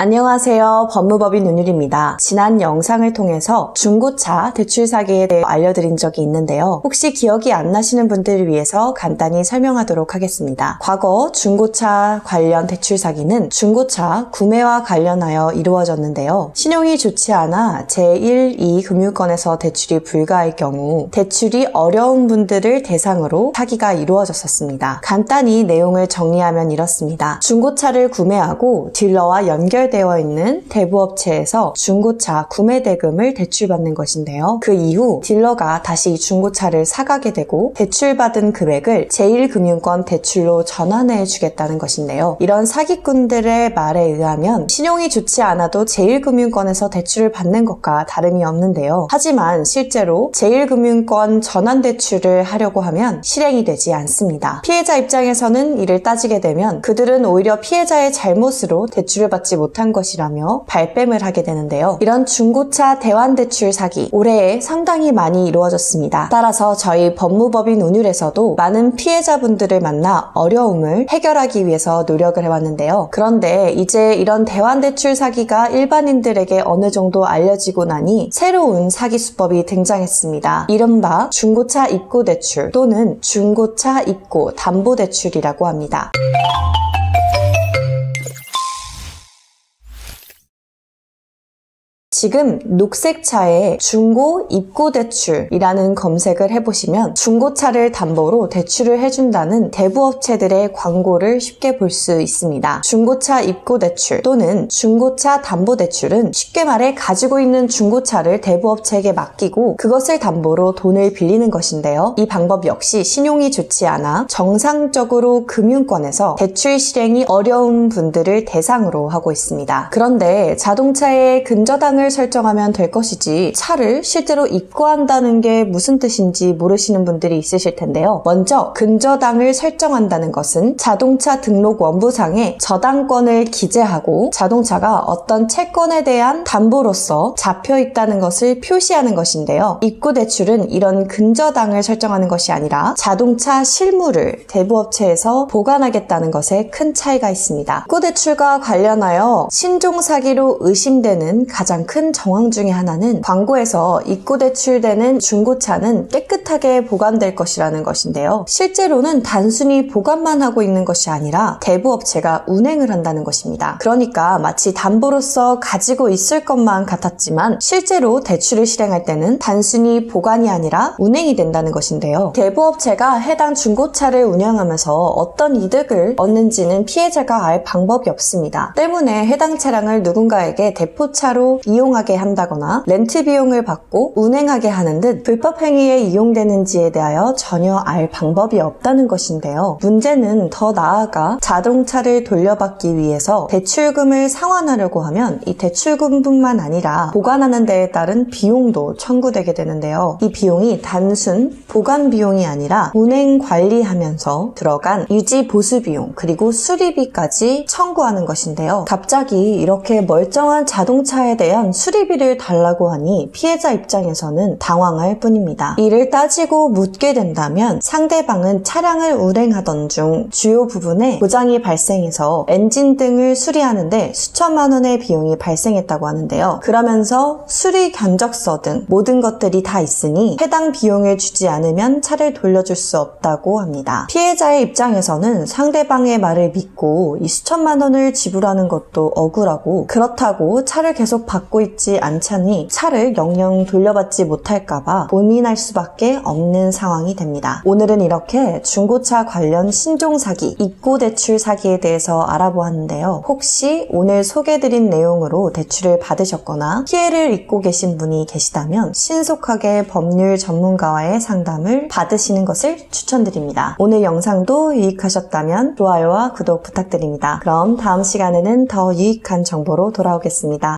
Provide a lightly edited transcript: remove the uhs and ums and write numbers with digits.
안녕하세요. 법무법인 윤율입니다. 지난 영상을 통해서 중고차 대출 사기에 대해 알려드린 적이 있는데요. 혹시 기억이 안 나시는 분들을 위해서 간단히 설명하도록 하겠습니다. 과거 중고차 관련 대출 사기는 중고차 구매와 관련하여 이루어졌는데요. 신용이 좋지 않아 제1, 2 금융권에서 대출이 불가할 경우 대출이 어려운 분들을 대상으로 사기가 이루어졌었습니다. 간단히 내용을 정리하면 이렇습니다. 중고차를 구매하고 딜러와 연결되어 있는 대부업체에서 중고차 구매 대금을 대출받는 것인데요. 그 이후 딜러가 다시 중고차를 사가게 되고 대출받은 금액을 제1금융권 대출로 전환해 주겠다는 것인데요. 이런 사기꾼들의 말에 의하면 신용이 좋지 않아도 제1금융권에서 대출을 받는 것과 다름이 없는데요. 하지만 실제로 제1금융권 전환 대출을 하려고 하면 실행이 되지 않습니다. 피해자 입장에서는 이를 따지게 되면 그들은 오히려 피해자의 잘못으로 대출을 받지 못한 것이라며 발뺌을 하게 되는데요. 이런 중고차 대환대출 사기 올해에 상당히 많이 이루어졌습니다. 따라서 저희 법무법인 운율에서도 많은 피해자분들을 만나 어려움을 해결하기 위해서 노력을 해왔는데요. 그런데 이제 이런 대환대출 사기가 일반인들에게 어느 정도 알려지고 나니 새로운 사기 수법이 등장했습니다. 이른바 중고차 입고대출 또는 중고차 입고 담보대출이라고 합니다. 지금 녹색차에 중고 입고대출이라는 검색을 해보시면 중고차를 담보로 대출을 해준다는 대부업체들의 광고를 쉽게 볼 수 있습니다. 중고차 입고대출 또는 중고차 담보대출은 쉽게 말해 가지고 있는 중고차를 대부업체에게 맡기고 그것을 담보로 돈을 빌리는 것인데요. 이 방법 역시 신용이 좋지 않아 정상적으로 금융권에서 대출 실행이 어려운 분들을 대상으로 하고 있습니다. 그런데 자동차의 근저당을 설정하면 될 것이지 차를 실제로 입고한다는 게 무슨 뜻인지 모르시는 분들이 있으실 텐데요. 먼저 근저당을 설정한다는 것은 자동차 등록 원부상에 저당권을 기재하고 자동차가 어떤 채권에 대한 담보로서 잡혀 있다는 것을 표시하는 것인데요. 입고대출은 이런 근저당을 설정하는 것이 아니라 자동차 실물을 대부업체에서 보관하겠다는 것에 큰 차이가 있습니다. 입고대출과 관련하여 신종사기로 의심되는 가장 큰 정황 중에 하나는 광고에서 입고대출되는 중고차는 깨끗하게 보관될 것이라는 것인데요. 실제로는 단순히 보관만 하고 있는 것이 아니라 대부업체가 운행을 한다는 것입니다. 그러니까 마치 담보로서 가지고 있을 것만 같았지만 실제로 대출을 실행할 때는 단순히 보관이 아니라 운행이 된다는 것인데요. 대부업체가 해당 중고차를 운영하면서 어떤 이득을 얻는지는 피해자가 알 방법이 없습니다. 때문에 해당 차량을 누군가에게 대포차로 이용하게 한다거나 렌트 비용을 받고 운행하게 하는 듯 불법 행위에 이용되는지에 대하여 전혀 알 방법이 없다는 것인데요. 문제는 더 나아가 자동차를 돌려받기 위해서 대출금을 상환하려고 하면 이 대출금뿐만 아니라 보관하는 데에 따른 비용도 청구되게 되는데요. 이 비용이 단순 보관 비용이 아니라 운행 관리하면서 들어간 유지 보수 비용 그리고 수리비까지 청구하는 것인데요. 갑자기 이렇게 멀쩡한 자동차에 대한 수리비를 달라고 하니 피해자 입장에서는 당황할 뿐입니다. 이를 따지고 묻게 된다면 상대방은 차량을 운행하던 중 주요 부분에 고장이 발생해서 엔진 등을 수리하는데 수천만 원의 비용이 발생했다고 하는데요. 그러면서 수리 견적서 등 모든 것들이 다 있으니 해당 비용을 주지 않으면 차를 돌려줄 수 없다고 합니다. 피해자의 입장에서는 상대방의 말을 믿고 이 수천만 원을 지불하는 것도 억울하고 그렇다고 차를 계속 받고 있지 않자니 차를 영영 돌려받지 못할까봐 고민할 수밖에 없는 상황이 됩니다. 오늘은 이렇게 중고차 관련 신종사기, 입고대출 사기에 대해서 알아보았는데요. 혹시 오늘 소개해드린 내용으로 대출을 받으셨거나 피해를 입고 계신 분이 계시다면 신속하게 법률 전문가와의 상담을 받으시는 것을 추천드립니다. 오늘 영상도 유익하셨다면 좋아요와 구독 부탁드립니다. 그럼 다음 시간에는 더 유익한 정보로 돌아오겠습니다.